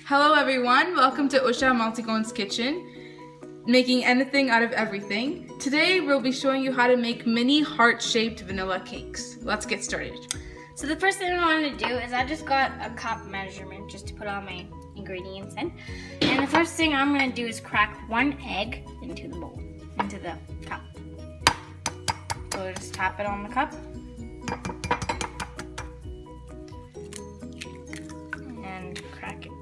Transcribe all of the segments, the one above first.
Hello everyone, welcome to Usha Maltigon's kitchen, making anything out of everything. Today we'll be showing you how to make mini heart-shaped vanilla cakes. Let's get started. So the first thing I want to do is I just got a cup measurement just to put all my ingredients in. And the first thing I'm going to do is crack one egg into the bowl, into the cup. So we'll just tap it on the cup. And crack it.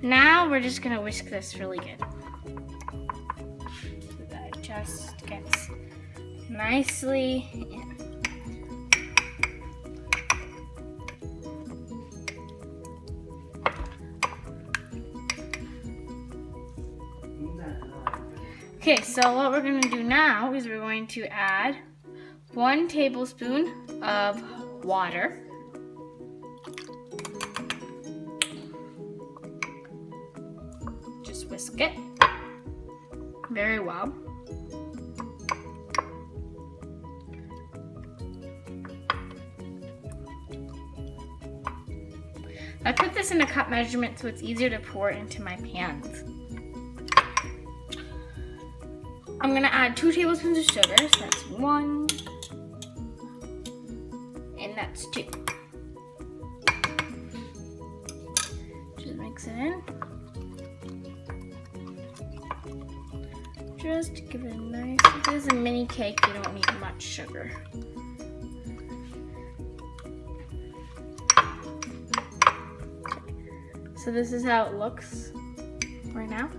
Now we're just going to whisk this really good. So that it just gets nicely in. Okay, so what we're going to do now is we're going to add 1 tablespoon of water. Just whisk it very well. I put this in a cup measurement so it's easier to pour into my pans. I'm gonna add 2 tablespoons of sugar, so that's 1, and that's 2. Just mix it in. Just give it a nice, if this is a mini cake, you don't need much sugar. So this is how it looks right now.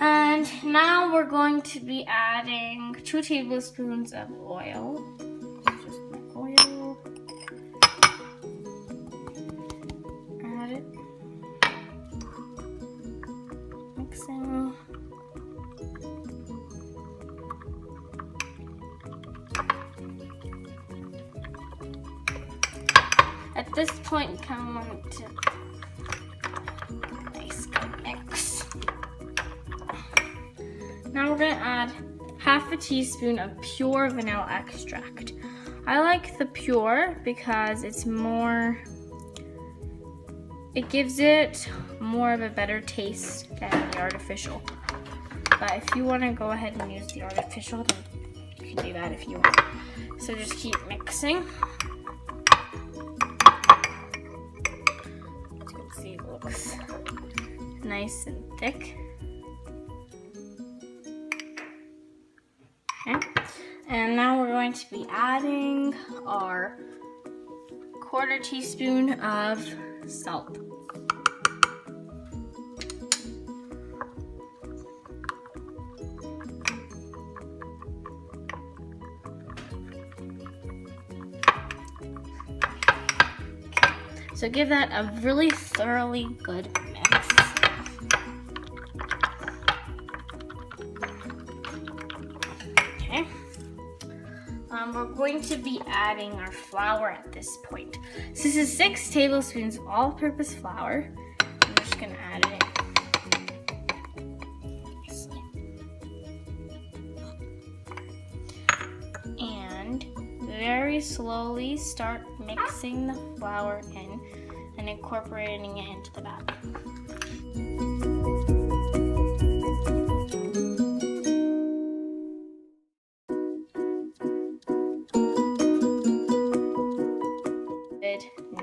And now we're going to be adding 2 tablespoons of oil. Just oil. Add it. Mixing. At this point, you kind of want to nice good mix. Now we're going to add half a teaspoon of pure vanilla extract. I like the pure because it's more, it gives it more of a better taste than the artificial. But if you want to go ahead and use the artificial, then you can do that if you want. So just keep mixing. As you can see, it looks nice and thick. Okay. And now we're going to be adding our 1/4 teaspoon of salt. Okay. So give that a really thoroughly good mix. We're going to be adding our flour at this point. So this is 6 tablespoons of all-purpose flour. I'm just going to add it in. And very slowly start mixing the flour in and incorporating it into the batter.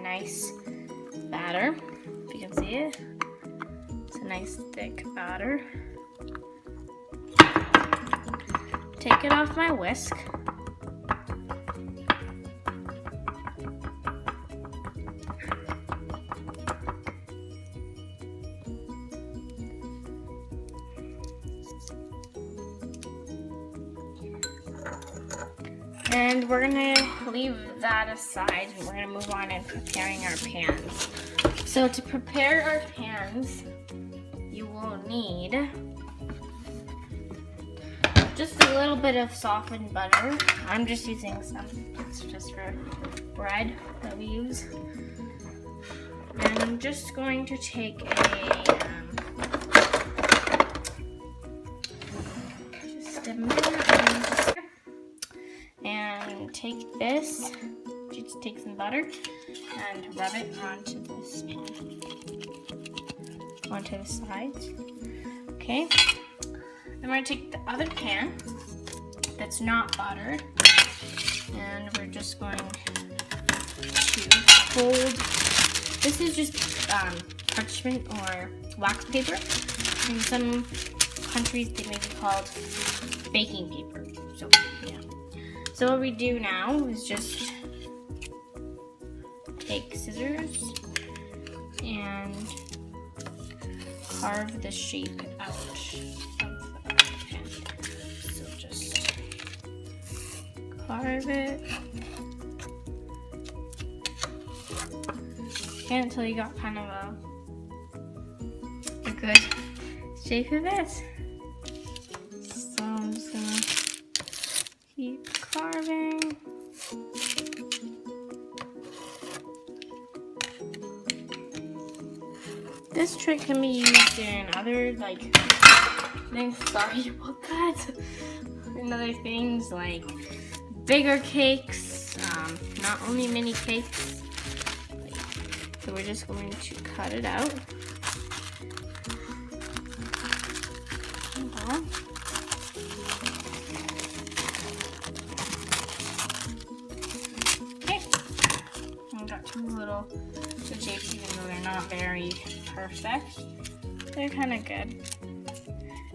Nice batter, if you can see it. It's a nice thick batter. Take it off my whisk. And we're gonna leave that aside and we're gonna move on and preparing our pans. So to prepare our pans, you will need just a little bit of softened butter. I'm just using some, it's just for bread that we use. And I'm just going to take a just a minute. take this, just take some butter and rub it onto this pan, onto the sides. Okay. Then we're gonna take the other pan that's not buttered, and we're just going to fold. This is just parchment or wax paper. In some countries, they may be called baking paper. So yeah. So what we do now is just take scissors and carve the shape out of the pan. So just carve it. Okay, until you got kind of a good shape of it. So I'm just gonna keep carving. This trick can be used in other things. Sorry about that. In other things like bigger cakes, not only mini cakes. So we're just going to cut it out. Okay. I got two little shapes, even though they're not very perfect. They're kind of good.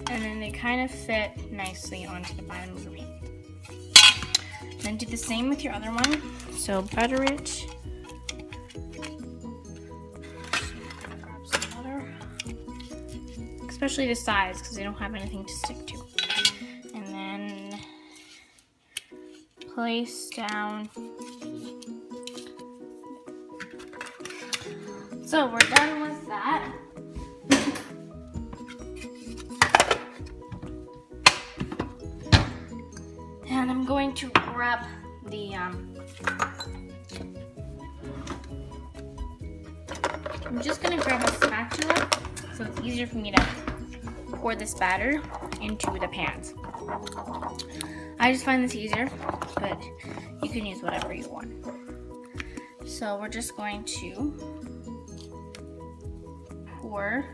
And then they kind of fit nicely onto the bottom of the pan. Then do the same with your other one. So butter it. Grab some butter. Especially the sides, because they don't have anything to stick to. And then place down. So we're done with that. And I'm going to grab the I'm just gonna grab a spatula so it's easier for me to pour this batter into the pans. I just find this easier, but you can use whatever you want. So we're just going to pour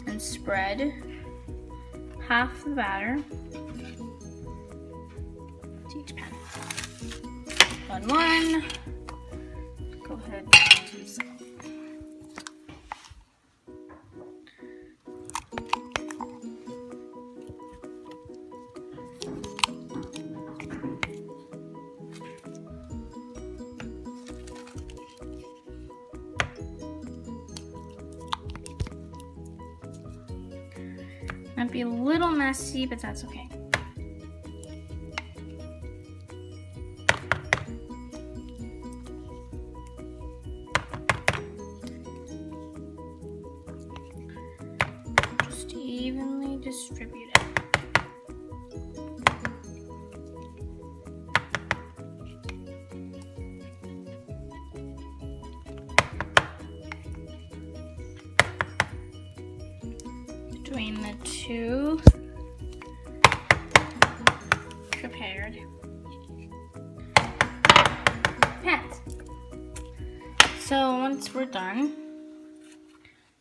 and spread half the batter to each pan. One. Go ahead and do some. Might be a little messy, but that's okay. Just evenly distribute it. Between the two prepared pans. So once we're done,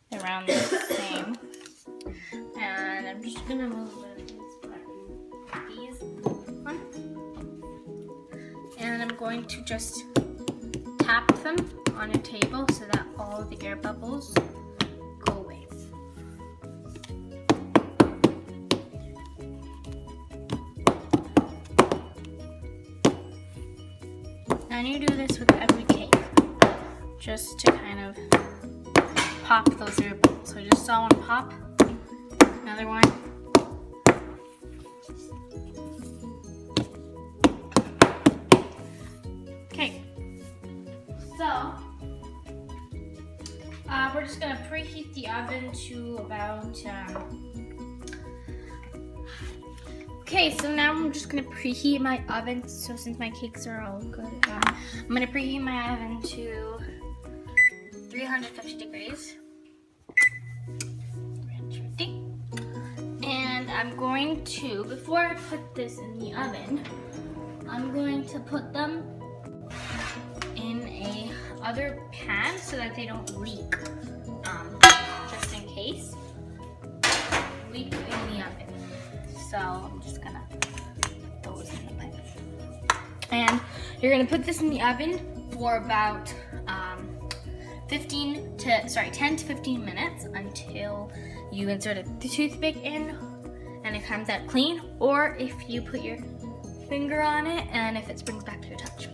they're around the same. And I'm just gonna move these one. And I'm going to just tap them on a table so that all the air bubbles go away. And you do this with every cake, just to kind of pop those air bubbles. So I just saw one pop, another one. Okay, so we're just gonna preheat the oven to about okay, so now I'm just gonna preheat my oven. So since my cakes are all good, I'm gonna preheat my oven to 350 degrees. I'm going to, before I put this in the oven, I'm going to put them in a other pan so that they don't leak, just in case. Leak in the oven. So I'm just gonna put those in the pan. And you're gonna put this in the oven for about 10 to 15 minutes until you insert the toothpick in and it comes out clean, or if you put your finger on it and if it springs back to your touch.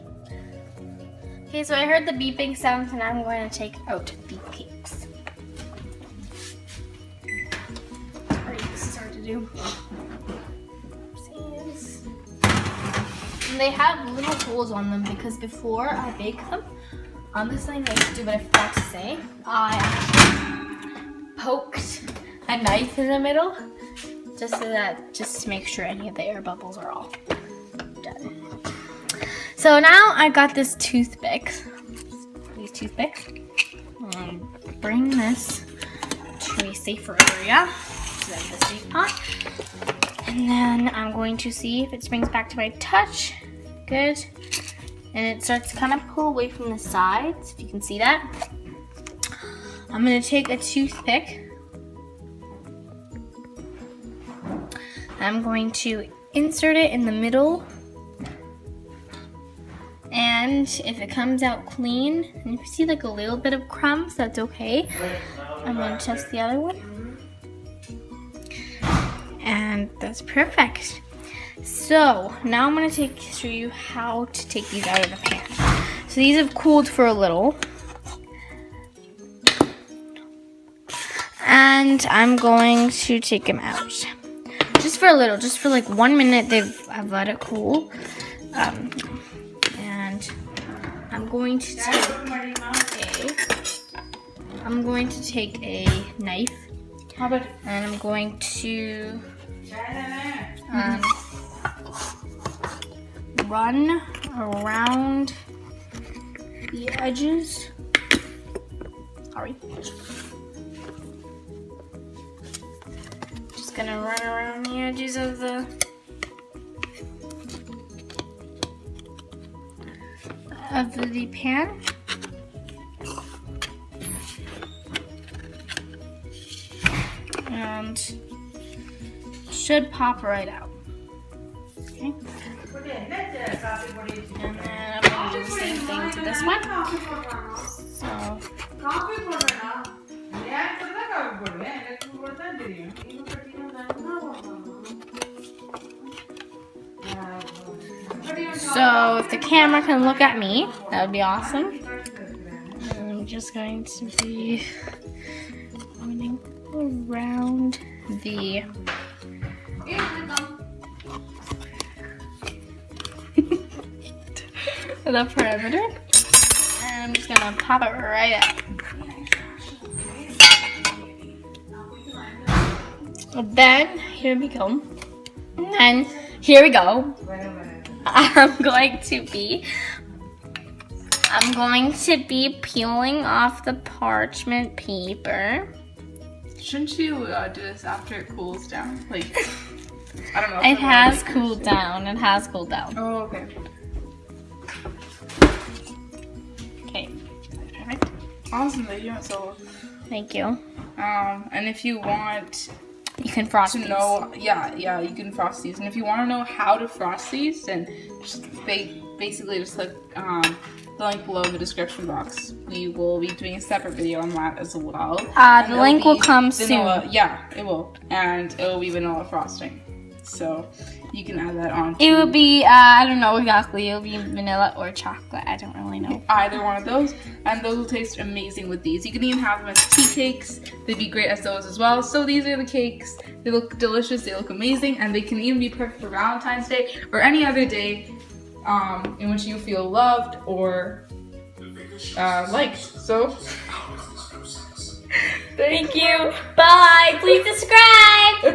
Okay, so I heard the beeping sounds and I'm going to take out the cakes. Sorry, this is hard to do. Oopsies. And they have little holes on them because before I bake them, this is something I used to do but I forgot to say, I actually poked a knife in the middle just to make sure any of the air bubbles are all done. So now I got these toothpicks. Bring this to a safer area, so that's the safe pot. And then I'm going to see if it springs back to my touch. Good. And it starts to kind of pull away from the sides, if you can see that. I'm going to take a toothpick. I'm going to insert it in the middle. And if it comes out clean, and if you see like a little bit of crumbs, that's okay. I'm going to test the other one. And that's perfect. So now I'm going to show you how to take these out of the pan. So these have cooled for a little. And I'm going to take them out. Just for a little, just for like 1 minute, I've let it cool. And I'm going to take a knife. And I'm going to run around the edges. Sorry. Just gonna run around the edges of the pan. And should pop right out. Okay. And then I'm going to do the same thing to this one. So. So if the camera can look at me, that would be awesome. And I'm just going to be running around the perimeter. And I'm just gonna pop it right out. Then here we go. And here we go. I'm going to be peeling off the parchment paper. Shouldn't you do this after it cools down? Like, I don't know. It has cooled down. It has cooled down. Oh, okay. Okay. Awesome that you went so. Thank you. And if you want You can frost to these. know, yeah, you can frost these. And if you want to know how to frost these, then just basically just click the link below in the description box. We will be doing a separate video on that as well. The link will come vanilla, soon. Yeah, it will. And it will be vanilla frosting. So you can add that on. It will be, I don't know exactly. It will be vanilla or chocolate. I don't really know. Either one of those. And those will taste amazing with these. You can even have them as tea cakes. They'd be great as those as well. So these are the cakes. They look delicious. They look amazing. And they can even be perfect for Valentine's Day or any other day in which you feel loved or liked. So Thank you. Bye. Please subscribe.